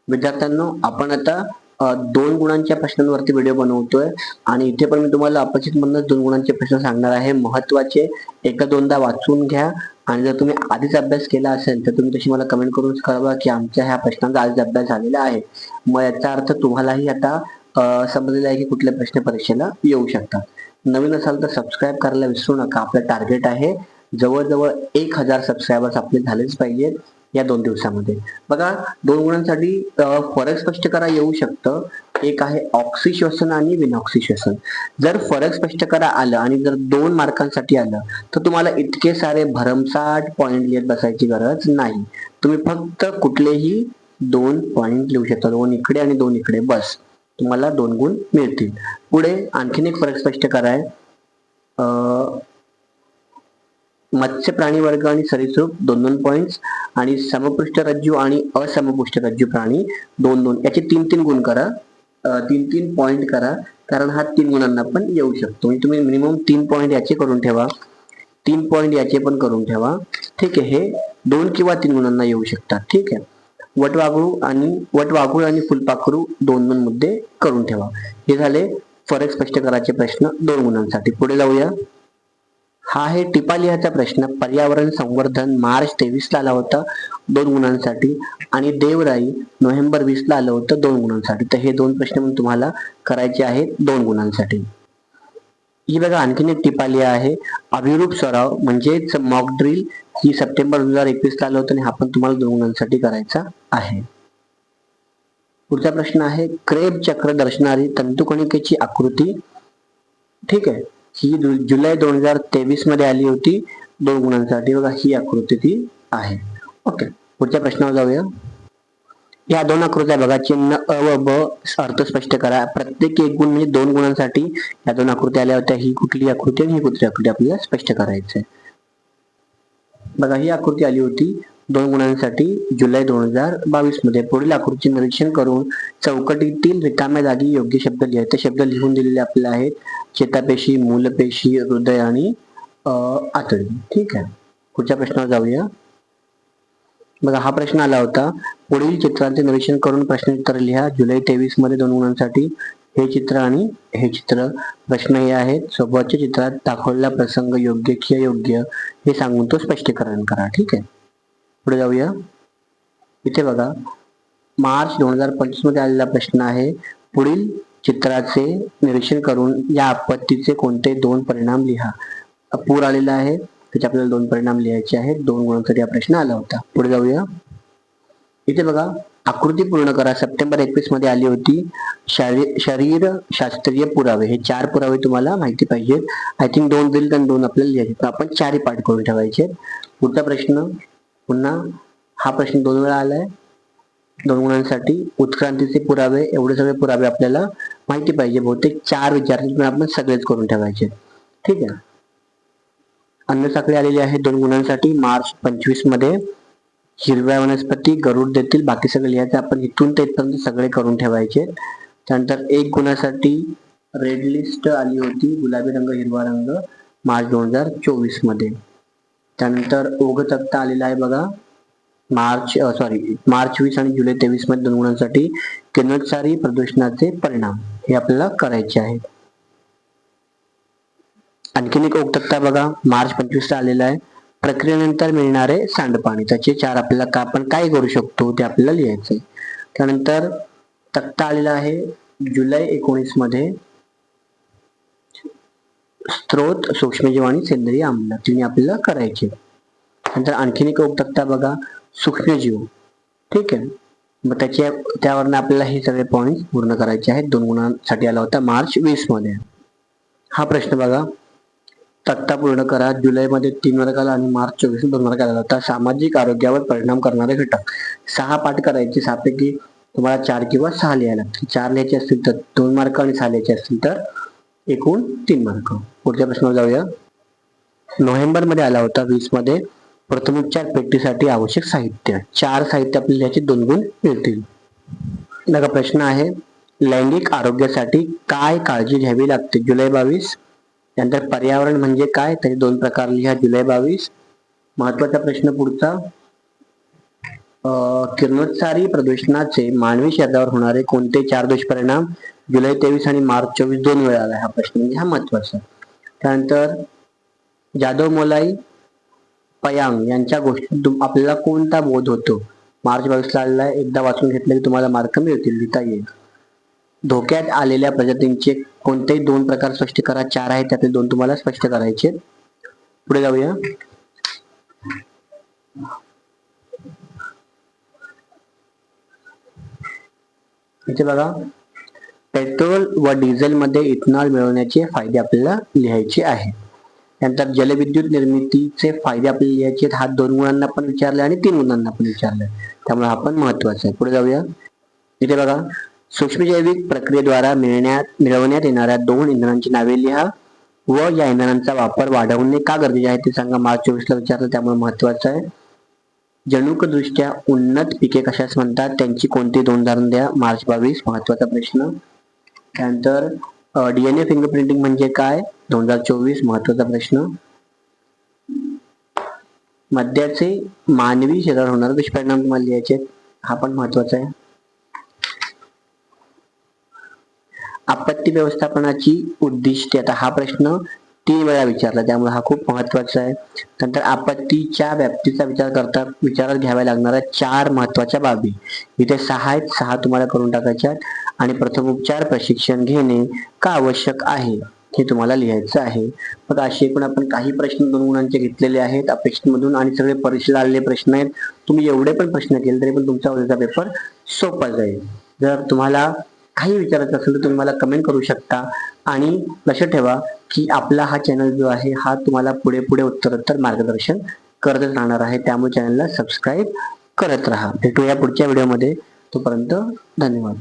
विद्यार्थ्यांनो, आपण आता 2 गुणांच्या प्रश्नांवरती व्हिडिओ बनवतोय आणि इथे पण मी तुम्हाला अपेक्षित मधून 2 गुणांचे प्रश्न सांगणार आहे. महत्वाचे एकदा दोनदा वाचून घ्या आणि जर तुम्ही आधीच अभ्यास केला असेल तर तुम्ही तशी मला कमेंट करून कळवा की आमच्या ह्या प्रश्नांचा आधीच अभ्यास झालेला आहे. मग याचा अर्थ तुम्हालाही आता समजलेलं आहे की कुठले प्रश्न परीक्षेला येऊ शकतात. नवीन असाल तर सबस्क्राईब करायला विसरू नका. आपलं टार्गेट आहे जवळजवळ 1000 सबस्क्रायबर्स आपले झालेच पाहिजेत या 2 दिवसामध्ये. बघा, 2 गुणांसाठी फरक स्पष्ट करा येऊ शकतं. एक आहे ऑक्सी श्वसन आणि विनॉक्सी श्वसन. जर फरक स्पष्ट करा आलं आणि जर 2 मार्कांसाठी आलं तर तुम्हाला इतके सारे भरमसाठ पॉइंट लिहित बसायची गरज नाही. तुम्ही फक्त कुठलेही 2 पॉइंट लिहू शकता, 2 इकडे आणि 2 इकडे, बस तुम्हाला 2 गुण मिळतील. पुढे आणखीन एक फरक स्पष्ट कराय, मत्स्य प्राणी वर्ग आणि सरीसृप 2-2 पॉइंट्स आणि समपृष्ठरज्जू आणि असमपृष्ठरज्जू प्राणी 2-2, याचे 3-3 गुण करा, 3-3 पॉइंट करा, कारण हा 3 गुणांना पण येऊ शकतो. म्हणजे तुम्ही मिनिमम 3 पॉइंट याचे करून ठेवा, 3 पॉइंट याचे पण करून ठेवा. ठीक आहे, हे 2 किंवा 3 गुणांना येऊ शकतात. ठीक आहे, वटवाघूळ आणि फुलपाखरू 2-2 मुद्दे करून ठेवा. हे झाले फरक स्पष्ट करायचे प्रश्न 2 गुणांसाठी. पुढे जाऊया. हा आहे टिपा लिहायचा प्रश्न. पर्यावरण संवर्धन मार्च 23 ला आला होता 2 गुणांसाठी आणि देवराई नोव्हेंबर 20 ला आलं होतं 2 गुणांसाठी. तर हे 2 प्रश्न पण तुम्हाला करायचे आहेत 2 गुणांसाठी. ही बघा आणखीन एक टिपा लिहा आहे. अभिरूप सराव म्हणजेच मॉक ड्रिल ही सप्टेंबर 2021 ला आलं होतं आणि हा पण तुम्हाला 2 गुणांसाठी करायचा आहे. पुढचा प्रश्न आहे क्रेब चक्र दर्शनारी तंतुकणिकेची आकृती. ठीक आहे, ही जुलै 2023 मध्ये आली होती 2 गुणांसाठी. बघा, ही आकृती ती आहे. ओके, पुढच्या प्रश्नावर जाऊया. या 2 आकृत्या बघा, चिन्ह अ व ब अर्थ स्पष्ट करा. प्रत्येक 1 गुण म्हणजे 2 गुणांसाठी या 2 आकृत्या आल्या होत्या. ही कुठली आकृती आणि ही कुठली आकृती आपल्याला स्पष्ट करायचं आहे. बघा, ही आकृती आली होती 2 गुणांसाठी जुलै 2022 मध्ये. पुढील आकृतीचे निरीक्षण करून चौकटीतील रिकाम्या जागी योग्य शब्द लिहायचे. शब्द लिहून दिलेले आपले आहेत चेतापेशी, मूलपेशी, हृदय आणि आतडी. ठीक आहे, पुढच्या प्रश्नावर जाऊया. बघा, हा प्रश्न आला होता. पुढील चित्रांचे निरीक्षण करून प्रश्नोत्तर लिहा. जुलै 23 मध्ये 2 गुणांसाठी हे चित्र आणि हे चित्र. प्रश्न हे आहेत, सोबतच्या चित्रात दाखवलेला प्रसंग योग्य की अयोग्य हे सांगून तो स्पष्टीकरण करा. ठीक आहे, पुढे जाऊया. इथे बघा, मार्च 2025 मध्ये आलेला प्रश्न आहे. पुढील चित्राचे निरीक्षण करून या आपत्तीचे कोणते 2 परिणाम लिहा. पूर आलेला आहे, त्याचे आपल्याला 2 परिणाम लिहायचे आहेत. 2 गुणांसाठी हा प्रश्न आला होता. पुढे जाऊया. इथे बघा, आकृती पूर्ण करा. सप्टेंबर 21 मध्ये आली होती. शरीर शास्त्रीय पुरावे. हे 4 पुरावे तुम्हाला माहिती पाहिजेत. आय थिंक 2 दिले तर 2 आपल्याला लिहायचे, तर आपण 4 पाठ करून ठेवायचे. पुढचा प्रश्न, पुन्हा हा प्रश्न 2 वेळा आलाय 2 गुणांसाठी. उत्क्रांतीचे पुरावे. एवढे सगळे पुरावे आपल्याला माहिती पाहिजे. बहुतेक 4 विचारले पण आपण सगळेच करून ठेवायचे. ठीक आहे, अन्न साखळी आलेली आहे 2 गुणांसाठी मार्च 25 मध्ये. हिरव्या वनस्पती, गरुड देतील, बाकी सगळे लिहायचे. आपण इथून ते इथपर्यंत सगळे करून ठेवायचे. त्यानंतर 1 गुणासाठी रेड लिस्ट आली होती, गुलाबी रंग, हिरवा रंग, मार्च 2024 मध्ये. त्यानंतर ओघ तक्ता आलेला आहे बघा, मार्च 20 आणि जुलै 23 मध्ये 2 गुणांसाठी. किरणोत्सारी प्रदूषणाचे परिणाम हे आपल्याला करायचे आहेत. आणखीन एक ओघ तक्ता बघा, मार्च 25 ला आलेला आहे. प्रक्रियेनंतर मिळणारे सांडपाणी, त्याचे 4 आपल्याला आपण काय करू शकतो ते आपल्याला लिहायचंय. त्यानंतर तक्ता आलेला आहे जुलै 19 मध्ये. स्त्रोत, सूक्ष्मजीव आणि सेंद्रिय आम्ल तिने आपल्याला करायचे. नंतर आणखीन एक ओघ तक्ता बघा, सूक्ष्मजीव. ठीक आहे, मग त्यावरनं आपल्याला हे सगळे पॉइंट पूर्ण करायचे आहेत. 2 गुणांसाठी आला होता मार्च 20 मध्ये. हा प्रश्न बघा, तक्ता पूर्ण करा. जुलै मध्ये 3 मार्काला आणि मार्च 24 2 मार्काला आला होता. सामाजिक आरोग्यावर परिणाम करणारे घटक. 6 पाठ करायचे. 6 पैकी तुम्हाला 4 किंवा 6 लिहायला लागतील. 4 लिहायचे असतील तर 2 मार्क आणि 6 लिहायचे असतील तर एकूण 3 मार्क. पुढच्या प्रश्नावर जाऊया. नोव्हेंबर मध्ये आला होता 20 मध्ये. प्रथमोपचार पेटीसाठी आवश्यक साहित्य. 4 साहित्य आपल्याला याचे 2 गुण मिळतील. बघा, प्रश्न आहे लैंगिक आरोग्यासाठी काय काळजी घ्यावी लागते. जुलै 22. त्यानंतर पर्यावरण म्हणजे काय, त्याचे 2 प्रकार लिहा. जुलै 22. महत्वाचा प्रश्न पुढचा, किरणोत्सारी प्रदूषणाचे मानवी शरीरावर होणारे कोणते 4 दुष्परिणाम? जुलै 23 आणि मार्च 24 दोन वेळा आला हा प्रश्न, म्हणजे हा महत्वाचा. त्यानंतर जाधव मोलाई पयांग यांच्या गोष्टीतून आपल्याला कोणता बोध होतो? मार्च 22 ला आलेला आहे, एकदा वाचून घेतलं की तुम्हाला मार्क मिळतील, लिहिता येईल. धोक्यात आलेल्या प्रजातींचे कोणतेही 2 प्रकार स्पष्ट करा. 4 आहेत, त्यातले 2 तुम्हाला स्पष्ट करायचे. पुढे जाऊया. इथे बघा, पेट्रोल व डिझेल मध्ये इथेनॉल मिळवण्याचे फायदे आपल्याला लिहायचे आहे. त्यानंतर जलविद्युत निर्मितीचे फायदे आपल्याला लिहायचे आहेत. हा 2 गुणांना पण विचारले आणि 3 गुणांना पण विचारले, त्यामुळे हा पण महत्वाचा आहे. पुढे जाऊया. इथे बघा, सूक्ष्मजैविक प्रक्रियेद्वारा मिळवण्यात येणाऱ्या 2 इंधनांची नावे लिहा व या इंधनांचा वापर वाढवणे का गरजेचे आहे ते सांगा. मार्च 24 ला विचारलं, त्यामुळे महत्वाचं आहे. जनुकदृष्ट्या उन्नत पिके कशास म्हणतात? त्यांची कोणती 2 उदाहरण द्या. मार्च 22 महत्वाचा प्रश्न. त्यानंतर डीएनए फिंगरप्रिंटिंग म्हणजे काय? 2024 महत्वाचा प्रश्न. मद्याचे मानवी शरीरावर होणारे दुष्परिणाम तुम्हाला लिहायचे, हा पण महत्वाचा आहे. आपत्ती व्यवस्थापनाची उद्दिष्टे, आता हा प्रश्न 3 वेळा विचारला, त्यामुळे हा खूप महत्वाचा आहे. नंतर आपत्तीच्या व्याप्तीचा विचारात घ्याव्या लागणाऱ्या 4 महत्वाच्या बाबी, इथे 6 आहेत, 6 तुम्हाला करून टाकायच्या. आणि प्रथमोपचार प्रशिक्षण घेणे का आवश्यक आहे हे तुम्हाला लिहायचं आहे. मग असे एकूण आपण काही प्रश्न 2 गुणांचे घेतलेले आहेत अपेक्षेमधून, आणि सगळे परीक्षेला आलेले प्रश्न आहेत. तुम्ही एवढे पण प्रश्न केले तरी पण तुमचा उद्याचा पेपर सोपा जाईल. जर तुम्हाला काही विचारायचं असेल तर तुम्ही मला कमेंट करू शकता. आणि लक्षात ठेवा की आपला हा चॅनल जो आहे हा तुम्हाला पुढे उत्तरोत्तर मार्गदर्शन करतच राहणार आहे, त्यामुळे चॅनलला सबस्क्राईब करत राहा. भेटूया पुढच्या व्हिडिओमध्ये. तोपर्यंत धन्यवाद.